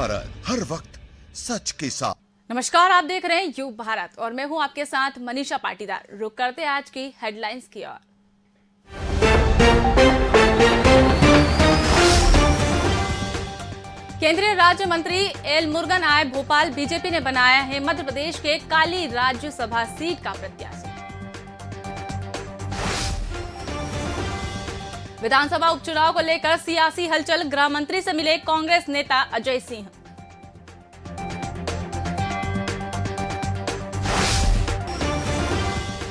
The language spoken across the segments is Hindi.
भारत, हर वक्त सच के साथ। नमस्कार, आप देख रहे हैं युग भारत और मैं हूं आपके साथ मनीषा पाटीदार। रुक करते हैं आज की हेडलाइंस की ओर। केंद्रीय राज्य मंत्री एल मुरुगन आए भोपाल। बीजेपी ने बनाया है मध्य प्रदेश के काली राज्यसभा सीट का प्रत्याशी। विधानसभा उपचुनाव को लेकर सियासी हलचल। गृह मंत्री से मिले कांग्रेस नेता अजय सिंह।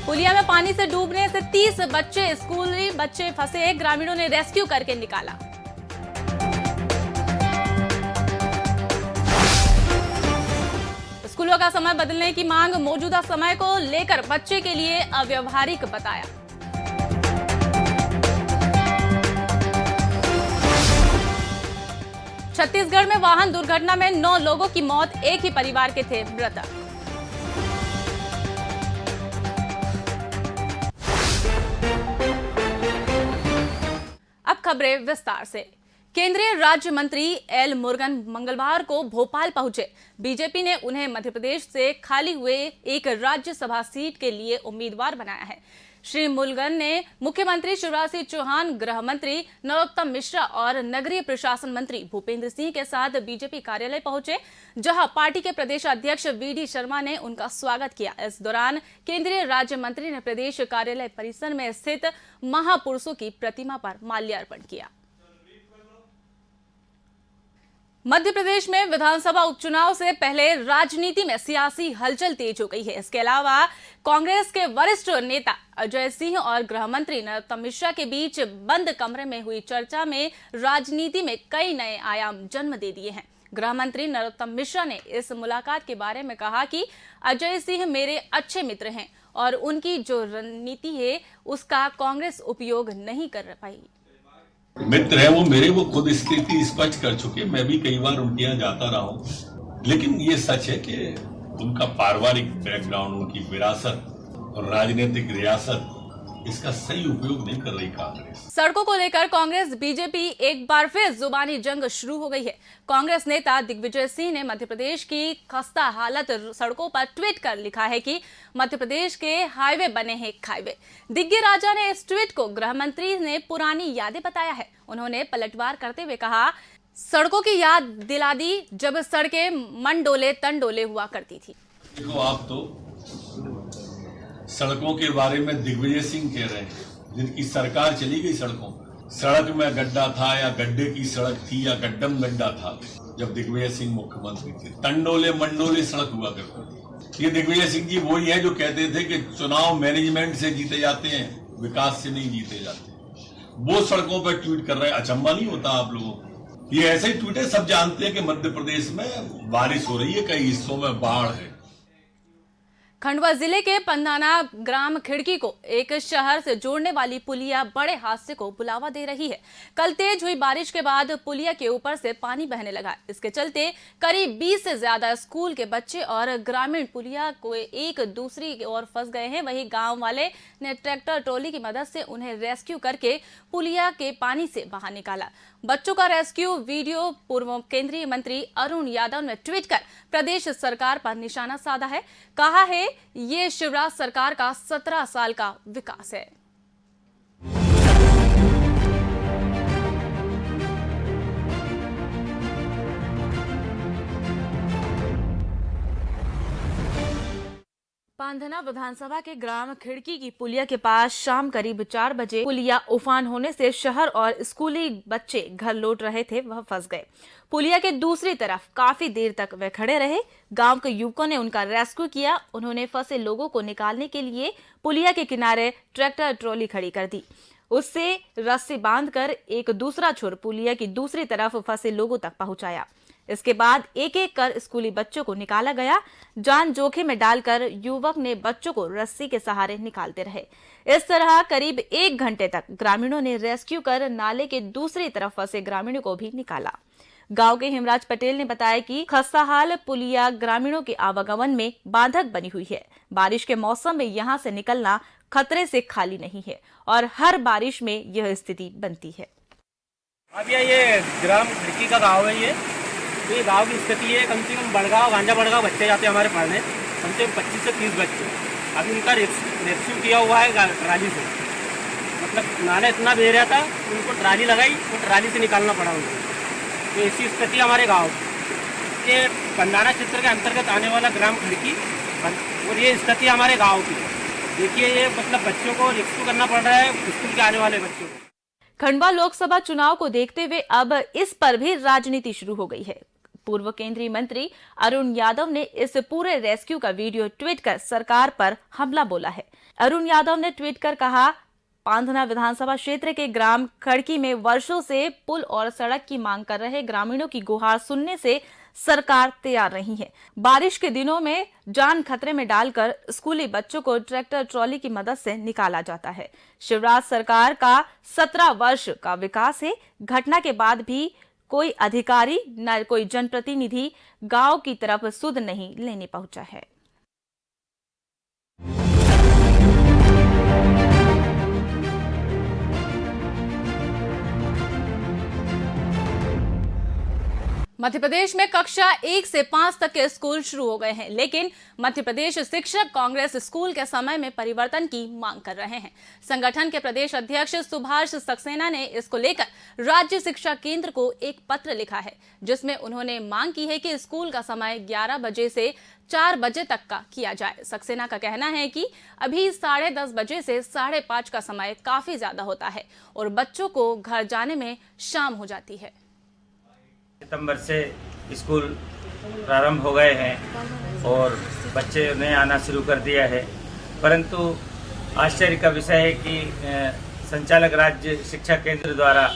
पुलिया में पानी से डूबने से 30 स्कूली बच्चे फंसे। ग्रामीणों ने रेस्क्यू करके निकाला। स्कूलों का समय बदलने की मांग। मौजूदा समय को लेकर बच्चे के लिए अव्यावहारिक बताया। छत्तीसगढ़ में वाहन दुर्घटना में 9 लोगों की मौत। एक ही परिवार के थे मृतक। अब खबरें विस्तार से। केंद्रीय राज्य मंत्री एल मुरुगन मंगलवार को भोपाल पहुंचे। बीजेपी ने उन्हें मध्य प्रदेश से खाली हुए एक राज्यसभा सीट के लिए उम्मीदवार बनाया है। श्री मुरुगन ने मुख्यमंत्री शिवराज सिंह चौहान, गृह मंत्री नरोत्तम मिश्रा और नगरीय प्रशासन मंत्री भूपेंद्र सिंह के साथ बीजेपी कार्यालय पहुंचे, जहां पार्टी के प्रदेश अध्यक्ष वी.डी. शर्मा ने उनका स्वागत किया। इस दौरान केंद्रीय राज्य मंत्री ने प्रदेश कार्यालय परिसर में स्थित महापुरुषों की प्रतिमा पर माल्यार्पण किया। मध्य प्रदेश में विधानसभा उपचुनाव से पहले राजनीति में सियासी हलचल तेज हो गई है। इसके अलावा कांग्रेस के वरिष्ठ नेता अजय सिंह और गृह मंत्री नरोत्तम मिश्रा के बीच बंद कमरे में हुई चर्चा में राजनीति में कई नए आयाम जन्म दे दिए हैं। गृह मंत्री नरोत्तम मिश्रा ने इस मुलाकात के बारे में कहा कि अजय सिंह मेरे अच्छे मित्र हैं और उनकी जो रणनीति है उसका कांग्रेस उपयोग नहीं कर पाई। मित्र है वो खुद स्थिति स्पष्ट कर चुके। मैं भी कई बार उनके यहाँ जाता रहा हूँ, लेकिन ये सच है कि उनका पारिवारिक बैकग्राउंड, उनकी विरासत और राजनीतिक रियासत, इसका सही उपयोग नहीं कर रही कांग्रेस। सड़कों को लेकर कांग्रेस बीजेपी एक बार फिर जुबानी जंग शुरू हो गई है। कांग्रेस नेता दिग्विजय सिंह ने मध्य प्रदेश की खस्ता हालत सड़कों पर ट्वीट कर लिखा है कि मध्य प्रदेश के हाईवे बने हैं खाईवे। दिग्गे राजा ने इस ट्वीट को गृह मंत्री ने पुरानी यादें बताया है। उन्होंने पलटवार करते हुए कहा, सड़कों की याद दिला दी जब सड़कें मन डोले तन डोले हुआ करती थी। देखो, आप तो सड़कों के बारे में दिग्विजय सिंह कह रहे हैं, जिनकी सरकार चली गई सड़कों पर। सड़क में गड्ढा था या गड्ढे की सड़क थी या गड्ढम गड्ढा था जब दिग्विजय सिंह मुख्यमंत्री थे। तंडोले मंडोले सड़क हुआ करती थी। ये दिग्विजय सिंह जी वही है जो कहते थे कि चुनाव मैनेजमेंट से जीते जाते हैं, विकास से नहीं जीते जाते। वो सड़कों पर ट्वीट कर रहे हैं। अचंभा नहीं होता आप लोगों को? ये ऐसे ही ट्वीट है। सब जानते हैं कि मध्य प्रदेश में बारिश हो रही है, कई हिस्सों में बाढ़ है। खंडवा जिले के पंधाना ग्राम खिड़की को एक शहर से जोड़ने वाली पुलिया बड़े हादसे को बुलावा दे रही है। कल तेज हुई बारिश के बाद पुलिया के ऊपर से पानी बहने लगा। इसके चलते करीब 20 से ज्यादा स्कूल के बच्चे और ग्रामीण पुलिया को एक दूसरी ओर फंस गए हैं। वहीं गांव वाले ने ट्रैक्टर ट्रॉली की मदद से उन्हें रेस्क्यू करके पुलिया के पानी से बाहर निकाला। बच्चों का रेस्क्यू वीडियो पूर्व केंद्रीय मंत्री अरुण यादव ने ट्वीट कर प्रदेश सरकार पर निशाना साधा है। कहा है, ये शिवराज सरकार का 17 साल का विकास है। पांधना विधानसभा के ग्राम खिड़की की पुलिया के पास शाम करीब 4 बजे पुलिया उफान होने से शहर और स्कूली बच्चे घर लौट रहे थे, वह फंस गए। पुलिया के दूसरी तरफ काफी देर तक वे खड़े रहे। गांव के युवकों ने उनका रेस्क्यू किया। उन्होंने फंसे लोगों को निकालने के लिए पुलिया के किनारे ट्रैक्टर ट्रॉली खड़ी कर दी। उससे रस्सी बांधकर एक दूसरा छोर पुलिया की दूसरी तरफ फंसे लोगों तक पहुंचाया। इसके बाद एक एक कर स्कूली बच्चों को निकाला गया। जान जोखिम में डालकर युवक ने बच्चों को रस्सी के सहारे निकालते रहे। इस तरह करीब 1 घंटे तक ग्रामीणों ने रेस्क्यू कर नाले के दूसरी तरफ फंसे ग्रामीणों को भी निकाला। गांव के हिमराज पटेल ने बताया कि खस्ताहाल पुलिया ग्रामीणों के आवागमन में बाधक बनी हुई है। बारिश के मौसम में यहां से निकलना खतरे से खाली नहीं है और हर बारिश में यह स्थिति बनती है। अब ये ग्राम खिड़की का गाँव है। ये तो ये गांव की स्थिति है, कम से कम गांजा बड़गांव बच्चे जाते हैं हमारे पढ़ने, कम से कम 25 से 30 बच्चे। अभी उनका रेस्क्यू किया हुआ है ट्राली से, मतलब नाला इतना बह रहा था, उनको ट्राली लगाई तो ट्राली से निकालना पड़ा उनको। तो ऐसी स्थिति हमारे गाँव के बंदाना क्षेत्र के अंतर्गत आने वाला ग्राम खड़की, और ये स्थिति हमारे गाँव की। देखिए ये मतलब बच्चों को रेस्क्यू करना पड़ रहा है, स्कूल के आने वाले बच्चों को। खंडवा लोकसभा चुनाव को देखते हुए अब इस पर भी राजनीति शुरू हो गई है। पूर्व केंद्रीय मंत्री अरुण यादव ने इस पूरे रेस्क्यू का वीडियो ट्वीट कर सरकार पर हमला बोला है। अरुण यादव ने ट्वीट कर कहा, पांधना विधानसभा क्षेत्र के ग्राम खड़की में वर्षों से पुल और सड़क की मांग कर रहे ग्रामीणों की गुहार सुनने से सरकार तैयार नहीं है। बारिश के दिनों में जान खतरे में डालकर स्कूली बच्चों को ट्रैक्टर ट्रॉली की मदद से निकाला जाता है। शिवराज सरकार का 17 वर्ष का विकास है। घटना के बाद भी कोई अधिकारी न कोई जनप्रतिनिधि गांव की तरफ सुध नहीं लेने पहुंचा है। मध्य प्रदेश में कक्षा 1 से 5 तक के स्कूल शुरू हो गए हैं, लेकिन मध्य प्रदेश शिक्षक कांग्रेस स्कूल के समय में परिवर्तन की मांग कर रहे हैं। संगठन के प्रदेश अध्यक्ष सुभाष सक्सेना ने इसको लेकर राज्य शिक्षा केंद्र को एक पत्र लिखा है, जिसमें उन्होंने मांग की है कि स्कूल का समय 11 बजे से 4 बजे तक का किया जाए। सक्सेना का कहना है कि अभी 10:30 बजे से 5:30 का समय काफी ज्यादा होता है और बच्चों को घर जाने में शाम हो जाती है। सितंबर से स्कूल प्रारंभ हो गए हैं और बच्चे ने आना शुरू कर दिया है, परंतु आश्चर्य का विषय है कि संचालक राज्य शिक्षा केंद्र द्वारा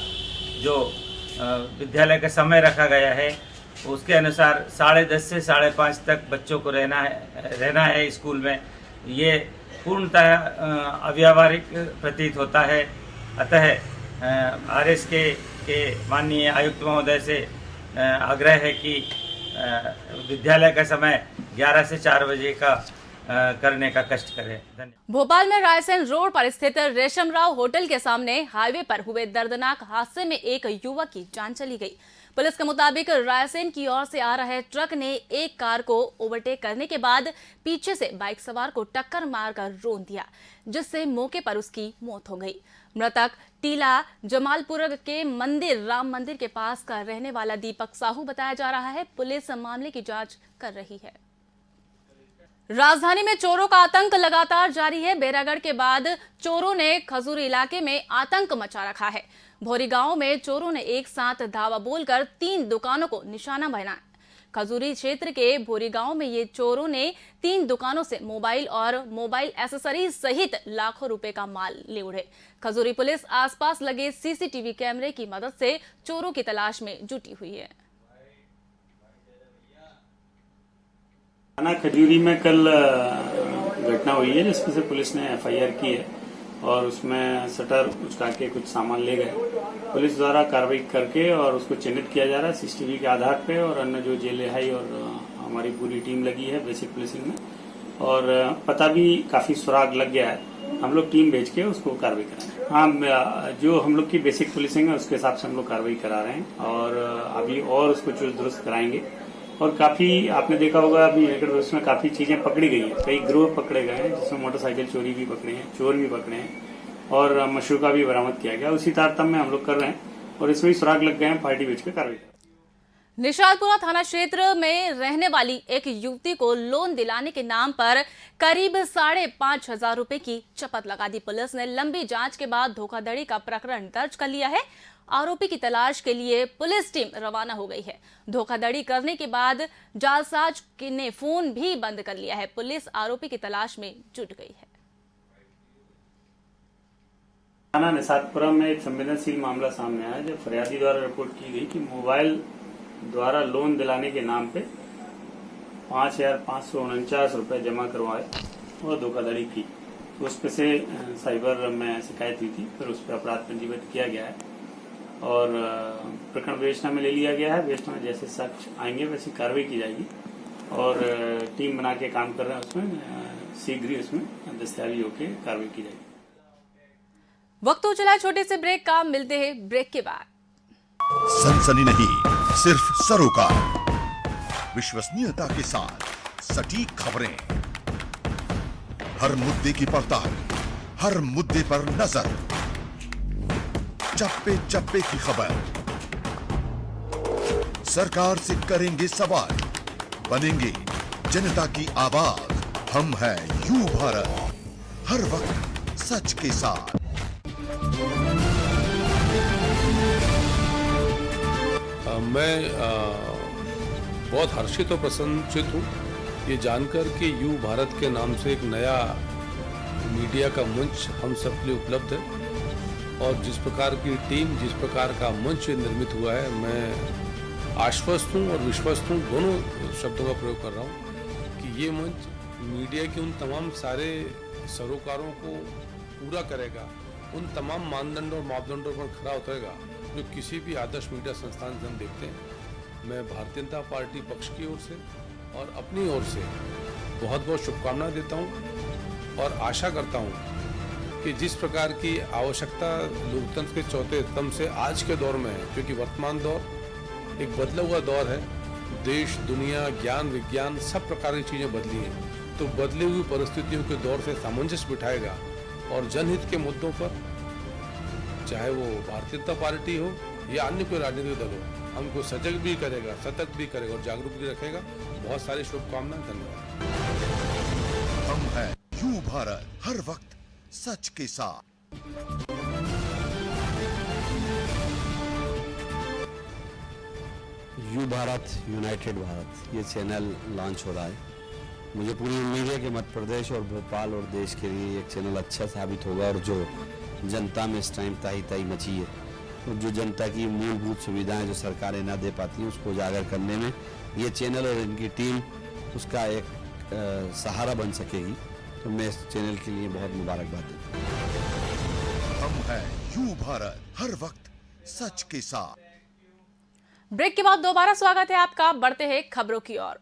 जो विद्यालय का समय रखा गया है उसके अनुसार 10:30 से 5:30 तक बच्चों को रहना है स्कूल में। ये पूर्णतः अव्यावहारिक प्रतीत होता है। अतः RSK के माननीय आयुक्त महोदय से आग्रह है कि विद्यालय का समय 11 से 4 बजे का करने का कष्ट करें। धन्यवाद। भोपाल में रायसेन रोड पर स्थित रेशमराव होटल के सामने हाईवे पर हुए दर्दनाक हादसे में एक युवक की जान चली गई। पुलिस के मुताबिक रायसेन की ओर से आ रहे ट्रक ने एक कार को ओवरटेक करने के बाद पीछे से बाइक सवार को टक्कर मारकर रौंद दिया, जिससे मौके पर उसकी मौत हो गई। मृतक टीला जमालपुर के राम मंदिर के पास का रहने वाला दीपक साहू बताया जा रहा है। पुलिस मामले की जांच कर रही है। राजधानी में चोरों का आतंक लगातार जारी है। बैरागढ़ के बाद चोरों ने खजूरी इलाके में आतंक मचा रखा है। भोरी गांव में चोरों ने एक साथ धावा बोलकर 3 दुकानों को निशाना बनाया। खजूरी क्षेत्र के भोरी गांव में ये चोरों ने 3 दुकानों से मोबाइल और मोबाइल एसेसरीज सहित लाखों रुपए का माल ले उड़े। खजूरी पुलिस आसपास लगे CCTV कैमरे की मदद से चोरों की तलाश में जुटी हुई है। थाना खजूरी में कल घटना हुई है, जिसमें से पुलिस ने FIR की है और उसमें शटर उचका के कुछ सामान ले गए। पुलिस द्वारा कार्रवाई करके और उसको चिन्हित किया जा रहा है CCTV के आधार पे, और अन्य जो जेल रिहाई और हमारी पूरी टीम लगी है बेसिक पुलिसिंग में, और पता भी काफी सुराग लग गया है। हम लोग टीम भेज के उसको कार्रवाई करा रहे हैं। हाँ, जो हम लोग की बेसिक पुलिसिंग है उसके हिसाब से हम लोग कार्रवाई करा रहे हैं और अभी और उसको चुस्त दुरुस्त कराएंगे। और काफी आपने देखा होगा अभी निकट में काफी चीजें पकड़ी गई है। कई गिरोह पकड़े गए हैं, जिसमें मोटरसाइकिल चोरी भी पकड़े हैं, चोर भी पकड़े हैं और मशरूका भी बरामद किया गया। उसी तारतम्य में हम लोग कर रहे हैं और इसमें सुराग लग गए हैं, पार्टी बेच के कार्रवाई। निशादपुरा थाना क्षेत्र में रहने वाली एक युवती को लोन दिलाने के नाम पर करीब 5,500 रुपए की चपत लगा दी। पुलिस ने लंबी जांच के बाद धोखाधड़ी का प्रकरण दर्ज कर लिया है। आरोपी की तलाश के लिए पुलिस टीम रवाना हो गई है। धोखाधड़ी करने के बाद जालसाज ने फोन भी बंद कर लिया है। पुलिस आरोपी की तलाश में जुट गई है। थाना निशादपुरा में एक संवेदनशील मामला सामने आया, जब फरियादी द्वारा रिपोर्ट की गई कि मोबाइल द्वारा लोन दिलाने के नाम पे 5,549 रुपए जमा करवाए और धोखाधड़ी की। तो उस पे से साइबर में शिकायत हुई थी, फिर उस पर अपराध पंजीबद्ध किया गया है और प्रकरण विवेचना में ले लिया गया है। विवेचना में जैसे साक्ष्य आएंगे वैसी कार्रवाई की जाएगी और टीम बना के काम कर रहे हैं, उसमें शीघ्र ही उसमें दस्तावेजी होकर कार्रवाई की जाएगी। वक्त हो चला छोटे से ब्रेक का, मिलते हैं ब्रेक के बाद। सनसनी नहीं, सिर्फ सरोकार। विश्वसनीयता के साथ सटीक खबरें, हर मुद्दे की पड़ताल, हर मुद्दे पर नजर, चप्पे चप्पे की खबर, सरकार से करेंगे सवाल, बनेंगे जनता की आवाज। हम हैं यू भारत, हर वक्त सच के साथ। मैं बहुत हर्षित और प्रसन्नचित हूँ ये जानकर कि यू भारत के नाम से एक नया मीडिया का मंच हम सब के लिए उपलब्ध है और जिस प्रकार की टीम, जिस प्रकार का मंच निर्मित हुआ है, मैं आश्वस्त हूँ और विश्वस्त हूँ, दोनों शब्दों का प्रयोग कर रहा हूँ कि ये मंच मीडिया के उन तमाम सारे सरोकारों को पूरा करेगा, उन तमाम मानदंडों और मापदंडों पर खरा उतरेगा जो किसी भी आदर्श मीडिया संस्थान से हम देखते हैं। मैं भारतीय जनता पार्टी पक्ष की ओर से और अपनी ओर से बहुत बहुत शुभकामनाएं देता हूं और आशा करता हूं कि जिस प्रकार की आवश्यकता लोकतंत्र के चौथे स्तंभ से आज के दौर में है, क्योंकि वर्तमान दौर एक बदला हुआ दौर है, देश, दुनिया, ज्ञान, विज्ञान सब प्रकार की चीज़ें बदली हैं, तो बदली हुई परिस्थितियों के दौर से सामंजस्य बिठाएगा और जनहित के मुद्दों पर, चाहे वो भारतीय जनता पार्टी हो या अन्य कोई राजनीतिक दल हो, हमको सजग भी करेगा, सतर्क भी करेगा और जागरूक भी रखेगा। बहुत सारी शुभकामनाएं, धन्यवाद। हम हैं यू भारत, हर वक्त सच के साथ। यू भारत, यूनाइटेड भारत, ये चैनल लॉन्च हो रहा है। मुझे पूरी उम्मीद है कि मध्य प्रदेश और भोपाल और देश के लिए एक चैनल अच्छा साबित होगा और जो जनता में इस टाइम ताई मची है और जो जनता की मूलभूत सुविधाएं जो सरकारें ना दे पाती हैं उसको उजागर करने में ये चैनल और इनकी टीम उसका एक सहारा बन सकेगी। तो मैं इस चैनल के लिए बहुत मुबारकबाद देता हूँ। हम हैं यू भारत, हर वक्त सच के साथ। ब्रेक के बाद दोबारा स्वागत है आपका। बढ़ते हैं खबरों की ओर।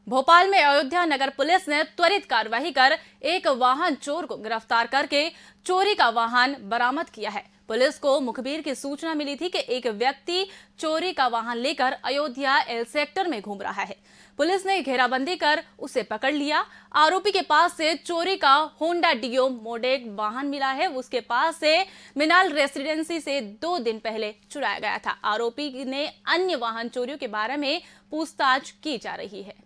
भोपाल में अयोध्या नगर पुलिस ने त्वरित कार्रवाई कर एक वाहन चोर को गिरफ्तार करके चोरी का वाहन बरामद किया है। पुलिस को मुखबिर की सूचना मिली थी कि एक व्यक्ति चोरी का वाहन लेकर अयोध्या एल सेक्टर में घूम रहा है। पुलिस ने घेराबंदी कर उसे पकड़ लिया। आरोपी के पास से चोरी का होंडा डियो मॉडेल वाहन मिला है। उसके पास से मिनाल रेसिडेंसी से 2 दिन पहले चुराया गया था। आरोपी ने अन्य वाहन चोरियों के बारे में पूछताछ की जा रही है।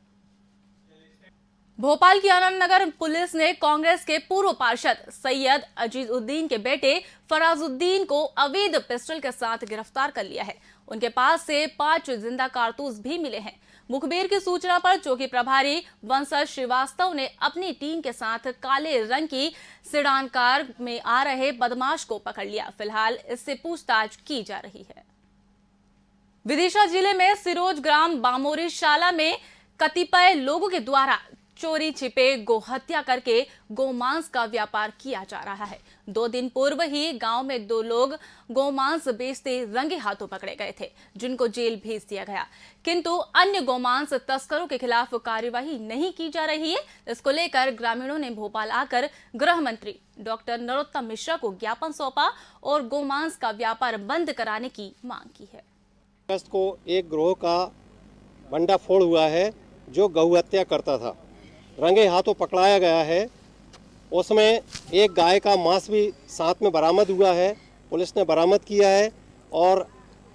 भोपाल की आनंद नगर पुलिस ने कांग्रेस के पूर्व पार्षद सैयद अजीजुद्दीन के बेटे फराजुद्दीन को अवैध पिस्टल के साथ गिरफ्तार कर लिया है। उनके पास से 5 जिंदा कारतूस भी मिले हैं। मुखबिर की सूचना पर चौकी प्रभारी वंशज श्रीवास्तव ने अपनी टीम के साथ काले रंग की सेडान कार में आ रहे बदमाश को पकड़ लिया। फिलहाल इससे पूछताछ की जा रही है। विदिशा जिले में सिरोज ग्राम बामोरी शाला में कतिपय लोगों के द्वारा चोरी छिपे गोहत्या करके गोमांस का व्यापार किया जा रहा है। 2 दिन पूर्व ही गांव में 2 लोग गोमांस बेचते रंगे हाथों पकड़े गए थे, जिनको जेल भेज दिया गया, किंतु अन्य गोमांस तस्करों के खिलाफ कार्यवाही नहीं की जा रही है। इसको लेकर ग्रामीणों ने भोपाल आकर गृह मंत्री डॉक्टर नरोत्तम मिश्रा को ज्ञापन सौंपा और गोमांस का व्यापार बंद कराने की मांग की है। अगस्त को एक गिरोह का भंडाफोड़ हुआ है जो गौ हत्या करता था, रंगे हाथों पकड़ाया गया है। उसमें एक गाय का मांस भी साथ में बरामद हुआ है, पुलिस ने बरामद किया है और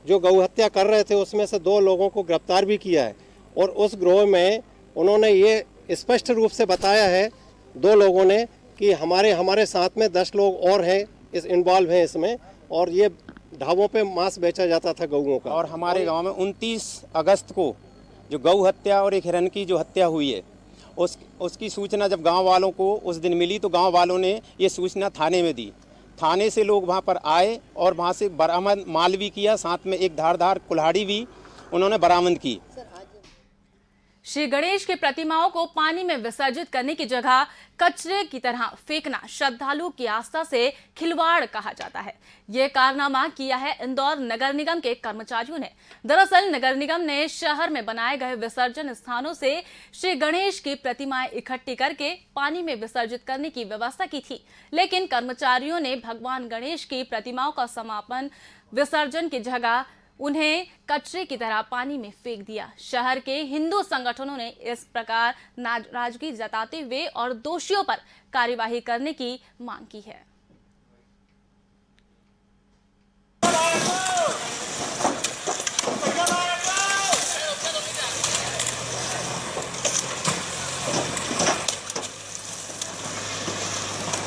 जो गौ हत्या कर रहे थे उसमें से 2 लोगों को गिरफ्तार भी किया है। और उस गिरोह में उन्होंने ये स्पष्ट रूप से बताया है 2 लोगों ने कि हमारे साथ में 10 लोग और हैं इस इन्वॉल्व हैं इसमें, और ये ढाबों पे मांस बेचा जाता था गऊओं का। और हमारे गांव में 29 अगस्त को जो गौ हत्या और एक हिरन की जो हत्या हुई है उसकी सूचना जब गांव वालों को उस दिन मिली तो गांव वालों ने ये सूचना थाने में दी। थाने से लोग वहां पर आए और वहां से बरामद माल भी किया, साथ में एक धारदार कुल्हाड़ी भी उन्होंने बरामद की। श्री गणेश की प्रतिमाओं को पानी में विसर्जित करने की जगह कचरे की तरह फेंकना श्रद्धालुओं की आस्था से खिलवाड़ कहा जाता है। यह कारनामा किया है इंदौर नगर निगम के कर्मचारियों ने। दरअसल नगर निगम ने शहर में बनाए गए विसर्जन स्थानों से श्री गणेश की प्रतिमाएं इकट्ठी करके पानी में विसर्जित करने की व्यवस्था की थी, लेकिन कर्मचारियों ने भगवान गणेश की प्रतिमाओं का समापन विसर्जन की जगह उन्हें कचरे की तरह पानी में फेंक दिया। शहर के हिंदू संगठनों ने इस प्रकार नाराजगी जताते हुए और दोषियों पर कार्यवाही करने की मांग की है।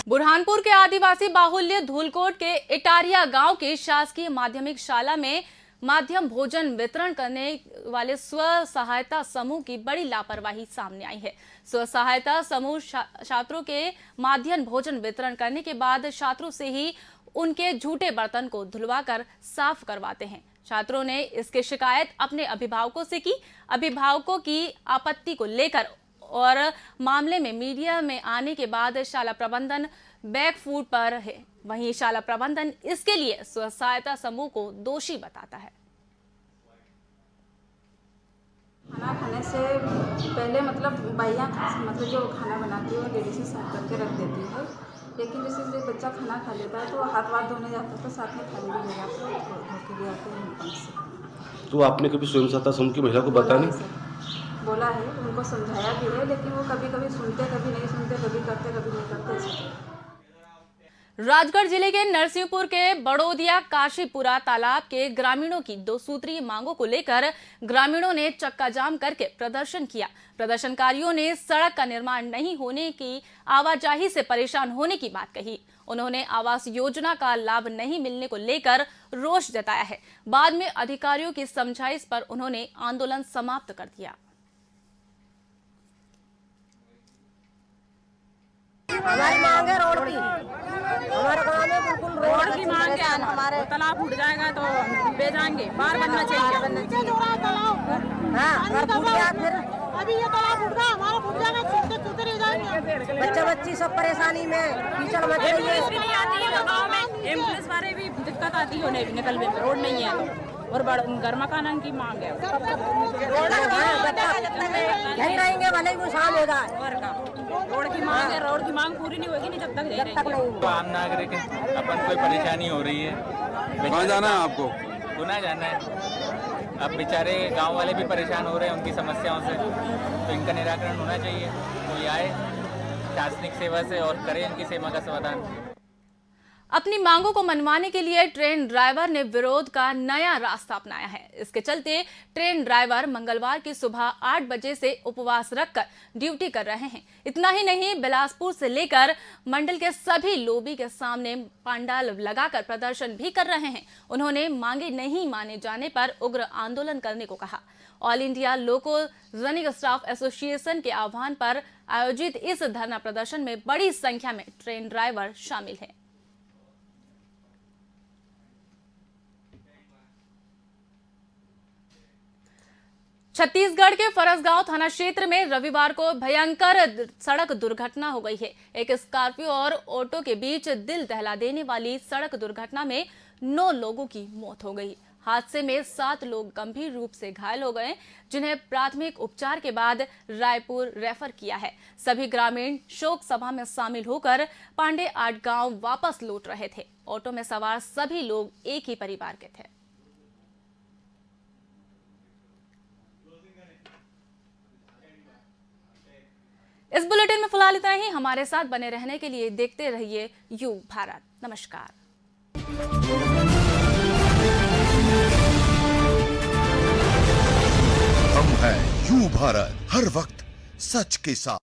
बुरहानपुर के आदिवासी बाहुल्य धूलकोट के इटारिया गांव के शासकीय माध्यमिक शाला में माध्यम भोजन वितरण करने वाले स्व सहायता समूह की बड़ी लापरवाही सामने आई है। स्व सहायता समूह छात्रों के माध्याह्न भोजन वितरण करने के बाद छात्रों से ही उनके झूठे बर्तन को धुलवाकर साफ करवाते हैं। छात्रों ने इसकी शिकायत अपने अभिभावकों से की। अभिभावकों की आपत्ति को लेकर और मामले में मीडिया में आने के बाद शाला प्रबंधन बैकफुट पर है। वहीं शाला प्रबंधन इसके लिए स्व सहायता समूह को दोषी बताता है। खाना खाने से पहले भैया जो खाना बनाती है वो लेडीज से साफ करके रख देती है, लेकिन जैसे बच्चा खाना खा लेता है तो हाथ वाथ धोने जाता है तो साथ में खाने भी ले जाते हैं। तो आपने कभी स्वयं सहायता समूह की महिला को बताया? बोला है, उनको समझाया भी है, लेकिन वो कभी कभी सुनते, कभी नहीं सुनते, कभी करते, कभी नहीं करते। राजगढ़ जिले के नरसिंहपुर के बड़ोदिया काशीपुरा तालाब के ग्रामीणों की 2 सूत्रीय मांगों को लेकर ग्रामीणों ने चक्का जाम करके प्रदर्शन किया। प्रदर्शनकारियों ने सड़क का निर्माण नहीं होने की, आवाजाही से परेशान होने की बात कही। उन्होंने आवास योजना का लाभ नहीं मिलने को लेकर रोष जताया है। बाद में अधिकारियों की समझाइश पर उन्होंने आंदोलन समाप्त कर दिया। हमारी मांग है रोड की, हमारे गांव में बिल्कुल रोड की मांग है। हमारे तालाब फूट जाएगा तो बे जाएंगे, बाहर बनना चाहिए। हाँ, अगर फूट गया फिर अभी ये तालाब फूट गया, हमारा फूट जाएगा, छूटते रह जाएंगे। बच्चा बच्ची सब परेशानी में, कीचड़ मच रही है। एम्बुलेंस भी नहीं आती है गाँव में, एम्बुलेंस वाले भी दिक्कत आती है उन्हें निकलने में, रोड नहीं है तो। और घर मकान की मांग है, रहेंगे भले ही वो शाम हो जाए। रोड की मांग है, रोड की मांग पूरी नहीं होगी नहीं जब तक आम नागरिक है, अपन कोई परेशानी हो रही है। कहाँ जाना है आपको? गुना जाना है। अब बेचारे गांव वाले भी परेशान हो रहे हैं उनकी समस्याओं से, तो इनका निराकरण होना चाहिए। कोई आए शासनिक सेवा से और करे इनकी सेवा का समाधान। अपनी मांगों को मनवाने के लिए ट्रेन ड्राइवर ने विरोध का नया रास्ता अपनाया है। इसके चलते ट्रेन ड्राइवर मंगलवार की सुबह 8 बजे से उपवास रखकर ड्यूटी कर रहे हैं। इतना ही नहीं, बिलासपुर से लेकर मंडल के सभी लोबी के सामने पंडाल लगाकर प्रदर्शन भी कर रहे हैं। उन्होंने मांगे नहीं माने जाने पर उग्र आंदोलन करने को कहा। ऑल इंडिया लोको रनिंग स्टाफ एसोसिएशन के आह्वान पर आयोजित इस धरना प्रदर्शन में बड़ी संख्या में ट्रेन ड्राइवर शामिल हैं। छत्तीसगढ़ के फरसगांव थाना क्षेत्र में रविवार को भयंकर सड़क दुर्घटना हो गई है। एक स्कॉर्पियो और ऑटो के बीच दिल दहला देने वाली सड़क दुर्घटना में 9 लोगों की मौत हो गई। हादसे में 7 लोग गंभीर रूप से घायल हो गए, जिन्हें प्राथमिक उपचार के बाद रायपुर रेफर किया है। सभी ग्रामीण शोक सभा में शामिल होकर पांडे आट गांव वापस लौट रहे थे। ऑटो में सवार सभी लोग एक ही परिवार के थे। इस बुलेटिन में फिलहाल इतना ही। हमारे साथ बने रहने के लिए देखते रहिए यू भारत। नमस्कार। हम हैं यू भारत, हर वक्त सच के साथ।